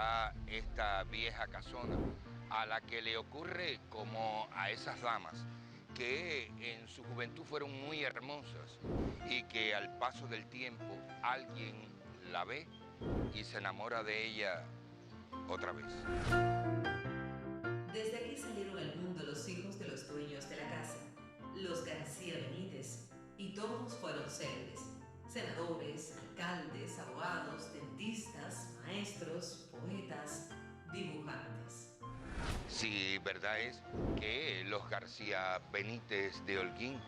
está esta vieja casona, a la que le ocurre como a esas damas, que en su juventud fueron muy hermosas y que al paso del tiempo alguien la ve y se enamora de ella otra vez. Desde aquí salieron al mundo los hijos de los dueños de la casa, los García Benítez, y todos fueron célebres. Senadores, alcaldes, abogados, dentistas, maestros, poetas, dibujantes. Sí, verdad es que los García Benítez de Holguín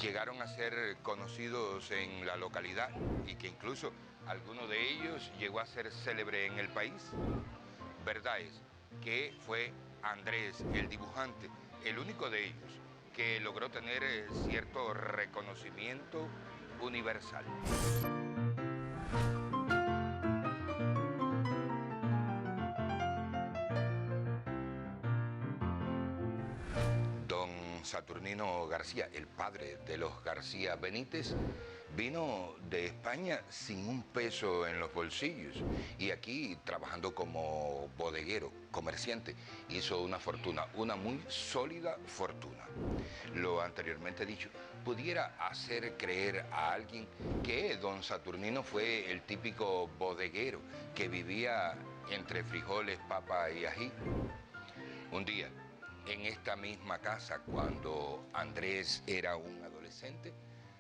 llegaron a ser conocidos en la localidad y que incluso alguno de ellos llegó a ser célebre en el país. Verdad es que fue Andrés, el dibujante, el único de ellos que logró tener cierto reconocimiento universal. Don Saturnino García, el padre de los García Benítez, vino de España sin un peso en los bolsillos y aquí, trabajando como bodeguero, comerciante, hizo una fortuna, una muy sólida fortuna. Lo anteriormente dicho pudiera hacer creer a alguien que don Saturnino fue el típico bodeguero que vivía entre frijoles, papa y ají. Un día, en esta misma casa, cuando Andrés era un adolescente,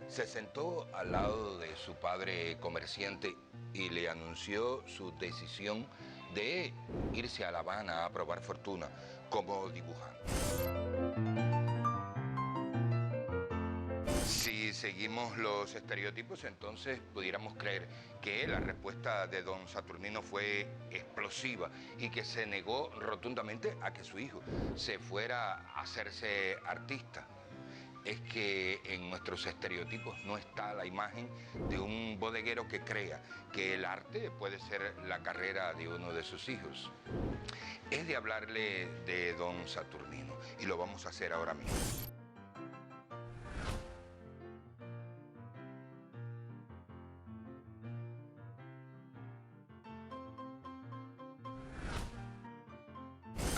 se sentó al lado de su padre comerciante y le anunció su decisión de irse a La Habana a probar fortuna como dibujante. Si seguimos los estereotipos, entonces pudiéramos creer que la respuesta de don Saturnino fue explosiva y que se negó rotundamente a que su hijo se fuera a hacerse artista. Es que en nuestros estereotipos no está la imagen de un bodeguero que crea que el arte puede ser la carrera de uno de sus hijos. Es de hablarle de don Saturnino y lo vamos a hacer ahora mismo.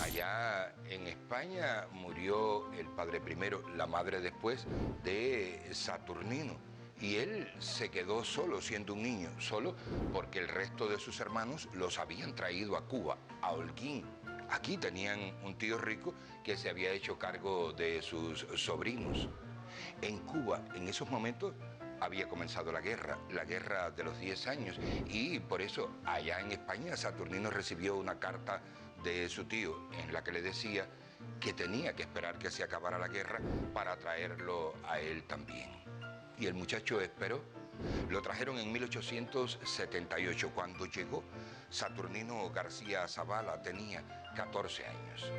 Allá en España murió el padre primero, la madre después de Saturnino. Y él se quedó solo siendo un niño, solo porque el resto de sus hermanos los habían traído a Cuba, a Holguín. Aquí tenían un tío rico que se había hecho cargo de sus sobrinos. En Cuba, en esos momentos, había comenzado la guerra de los 10 años, y por eso allá en España Saturnino recibió una carta de su tío en la que le decía que tenía que esperar que se acabara la guerra para traerlo a él también. Y el muchacho esperó. Lo trajeron en 1878. Cuando llegó, Saturnino García Zavala tenía 14 años.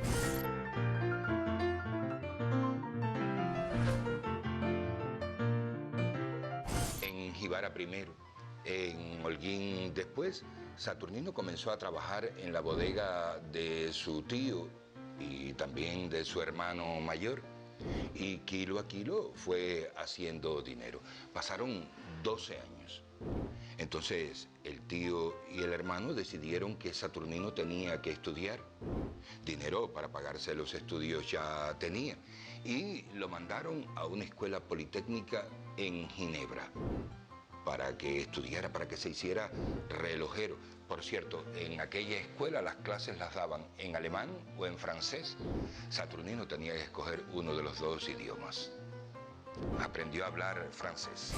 En Jibara primero, en Holguín después, Saturnino comenzó a trabajar en la bodega de su tío y también de su hermano mayor. Y kilo a kilo fue haciendo dinero. Pasaron 12 años. Entonces el tío y el hermano decidieron que Saturnino tenía que estudiar. Dinero para pagarse los estudios ya tenía. Y lo mandaron a una escuela politécnica en Ginebra para que estudiara, para que se hiciera relojero. Por cierto, en aquella escuela las clases las daban en alemán o en francés. Saturnino tenía que escoger uno de los dos idiomas. Aprendió a hablar francés.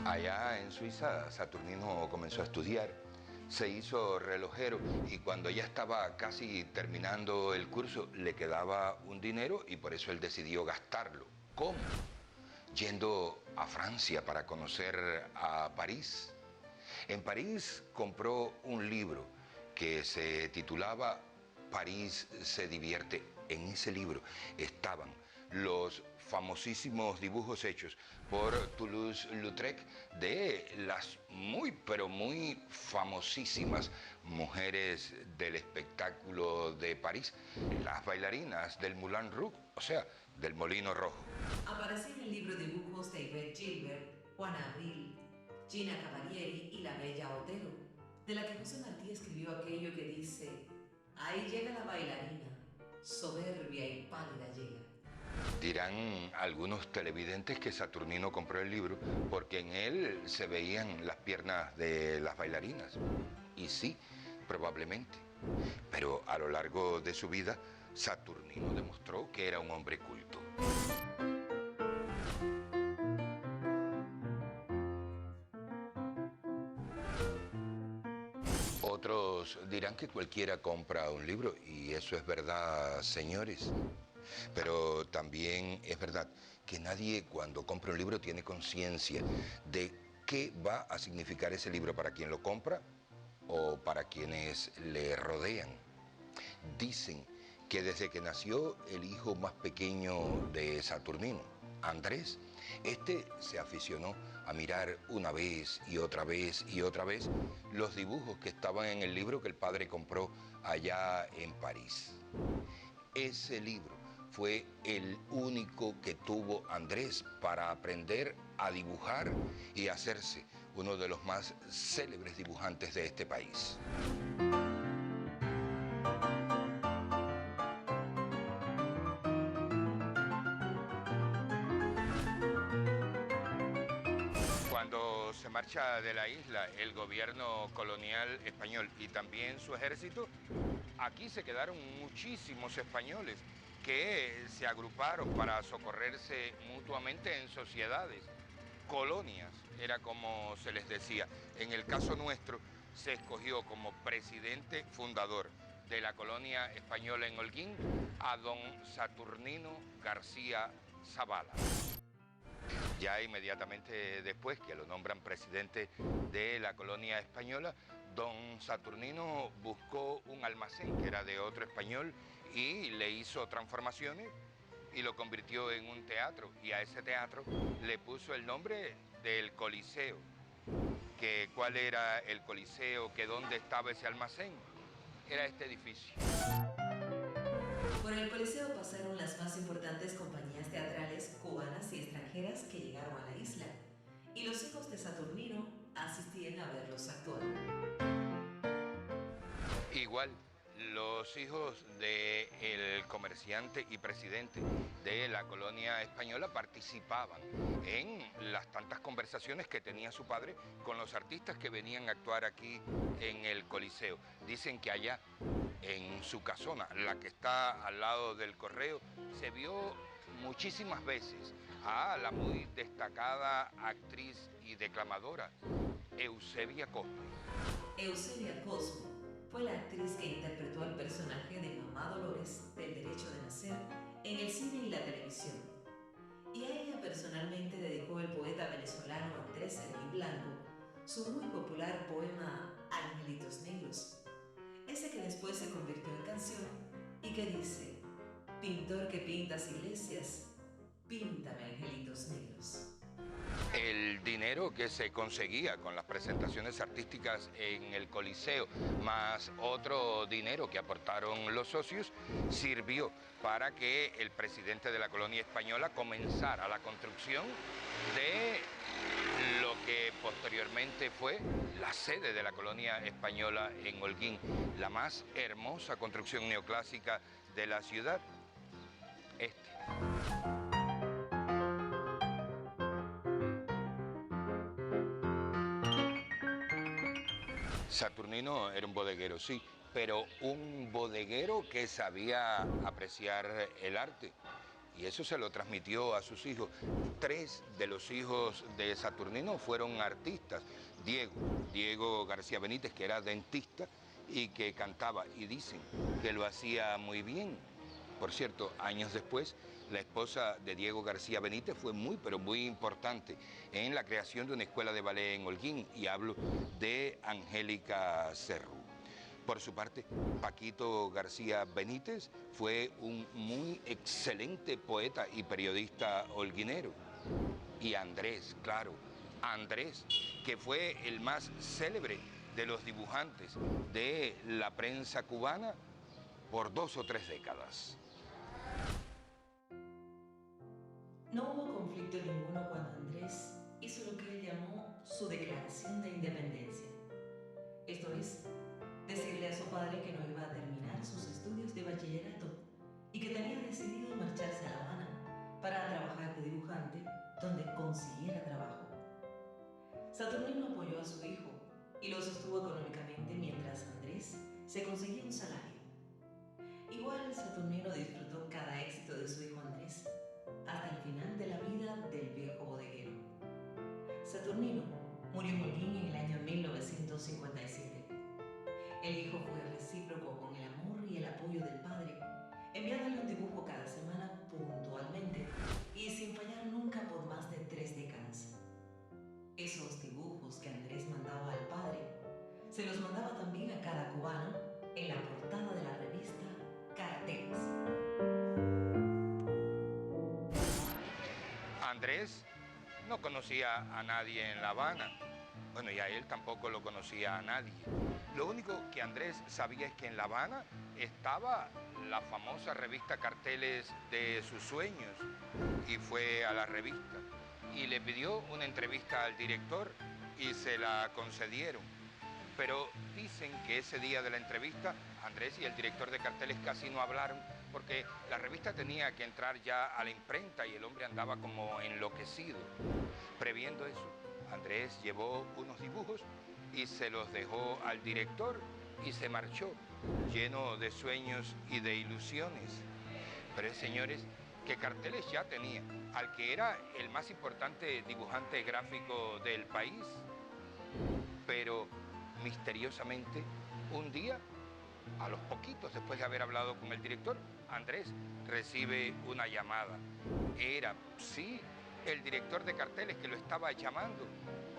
Allá en Suiza, Saturnino comenzó a estudiar, se hizo relojero y cuando ya estaba casi terminando el curso le quedaba un dinero y por eso él decidió gastarlo. ¿Cómo? Yendo a Francia para conocer a París. En París compró un libro que se titulaba París se divierte. En ese libro estaban los famosísimos dibujos hechos por Toulouse-Lautrec de las muy, pero muy famosísimas mujeres del espectáculo de París, las bailarinas del Moulin Rouge, o sea, del Molino Rojo. Aparece en el libro dibujos de Yvette Gilbert, Juana Abril, Gina Cavalieri y la bella Otero, de la que José Martí escribió aquello que dice: ahí llega la bailarina, soberbia y pálida llega. Dirán algunos televidentes que Saturnino compró el libro porque en él se veían las piernas de las bailarinas. Y sí, probablemente. Pero a lo largo de su vida, Saturnino demostró que era un hombre culto. Otros dirán que cualquiera compra un libro, y eso es verdad, señores. Pero también es verdad que nadie cuando compra un libro tiene conciencia de qué va a significar ese libro para quien lo compra o para quienes le rodean. Dicen que desde que nació el hijo más pequeño de Saturnino, Andrés, este se aficionó a mirar una vez y otra vez y otra vez los dibujos que estaban en el libro que el padre compró allá en París. Ese libro fue el único que tuvo Andrés para aprender a dibujar y hacerse uno de los más célebres dibujantes de este país. Cuando se marcha de la isla el gobierno colonial español y también su ejército, aquí se quedaron muchísimos españoles que se agruparon para socorrerse mutuamente en sociedades, colonias, era como se les decía. En el caso nuestro, se escogió como presidente fundador de la colonia española en Holguín a don Saturnino García Zavala. Ya inmediatamente después que lo nombran presidente de la colonia española, don Saturnino buscó un almacén que era de otro español y le hizo transformaciones y lo convirtió en un teatro, y a ese teatro le puso el nombre del Coliseo. Que ¿cuál era el Coliseo? ¿Que dónde estaba ese almacén? Era este edificio. Por el Coliseo pasaron las más importantes compañías teatrales cubanas y extranjeras que llegaron a la isla, y los hijos de Saturnino asistían a verlos actuar. Igual, los hijos del comerciante y presidente de la colonia española participaban en las tantas conversaciones que tenía su padre con los artistas que venían a actuar aquí en el Coliseo. Dicen que allá, en su casona, la que está al lado del correo, se vio muchísimas veces a la muy destacada actriz y declamadora Eusebia Cosme. Eusebia Cosme fue la actriz que interpretó al personaje de Mamá Dolores del Derecho de Nacer en el cine y la televisión. Y a ella personalmente dedicó el poeta venezolano Andrés Servín Blanco su muy popular poema Angelitos Negros, ese que después se convirtió en canción y que dice: pintor que pintas iglesias, píntame angelitos negros. El dinero que se conseguía con las presentaciones artísticas en el Coliseo, más otro dinero que aportaron los socios, sirvió para que el presidente de la colonia española comenzara la construcción de lo que posteriormente fue la sede de la colonia española en Holguín, la más hermosa construcción neoclásica de la ciudad. Saturnino era un bodeguero, sí, pero un bodeguero que sabía apreciar el arte. Y eso se lo transmitió a sus hijos. 3 de los hijos de Saturnino fueron artistas. Diego García Benítez, que era dentista y que cantaba, y dicen que lo hacía muy bien. Por cierto, años después, la esposa de Diego García Benítez fue muy, pero muy importante en la creación de una escuela de ballet en Holguín, y hablo de Angélica Serru. Por su parte, Paquito García Benítez fue un muy excelente poeta y periodista holguinero. Y Andrés, claro, Andrés, que fue el más célebre de los dibujantes de la prensa cubana por 2 o 3 décadas. No hubo conflicto ninguno cuando Andrés hizo lo que él llamó su declaración de independencia. Esto es, decirle a su padre que no iba a terminar sus estudios de bachillerato y que tenía decidido marcharse a La Habana para trabajar de dibujante donde consiguiera trabajo. Saturnino apoyó a su hijo y lo sostuvo económicamente mientras Andrés se conseguía un salario. Igual Saturnino disfrutó cada éxito de su hijo Andrés hasta el final de la vida del viejo bodeguero. Saturnino murió en Holguín en el año 1957. El hijo fue recíproco con el amor y el apoyo del padre, enviándole un dibujo cada semana puntualmente y sin fallar nunca por más de 3 décadas. Esos dibujos que Andrés mandaba al padre, se los mandaba también a cada cubano en la portada de la revista Carteles. Andrés no conocía a nadie en La Habana. Bueno, y a él tampoco lo conocía a nadie. Lo único que Andrés sabía es que en La Habana estaba la famosa revista Carteles de sus sueños, y fue a la revista y le pidió una entrevista al director y se la concedieron. Pero dicen que ese día de la entrevista Andrés y el director de Carteles casi no hablaron porque la revista tenía que entrar ya a la imprenta y el hombre andaba como enloquecido. Previendo eso, Andrés llevó unos dibujos y se los dejó al director y se marchó, lleno de sueños y de ilusiones. Pero señores, que Carteles ya tenía al que era el más importante dibujante gráfico del país. Pero misteriosamente, un día, a los poquitos después de haber hablado con el director, Andrés recibe una llamada. Era, sí, el director de Carteles que lo estaba llamando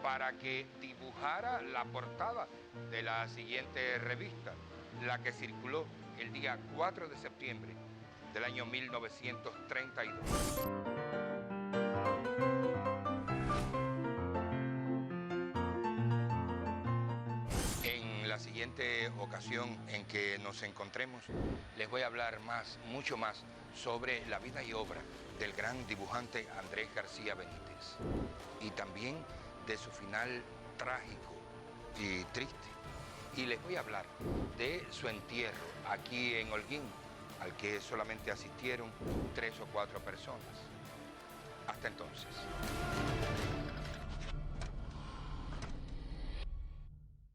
para que dibujara la portada de la siguiente revista, la que circuló el día 4 de septiembre del año 1932. En la siguiente ocasión en que nos encontremos, les voy a hablar mucho más, sobre la vida y obra del gran dibujante Andrés García Benítez. Y también de su final trágico y triste. Y les voy a hablar de su entierro aquí en Holguín, al que solamente asistieron 3 o 4 personas. Hasta entonces.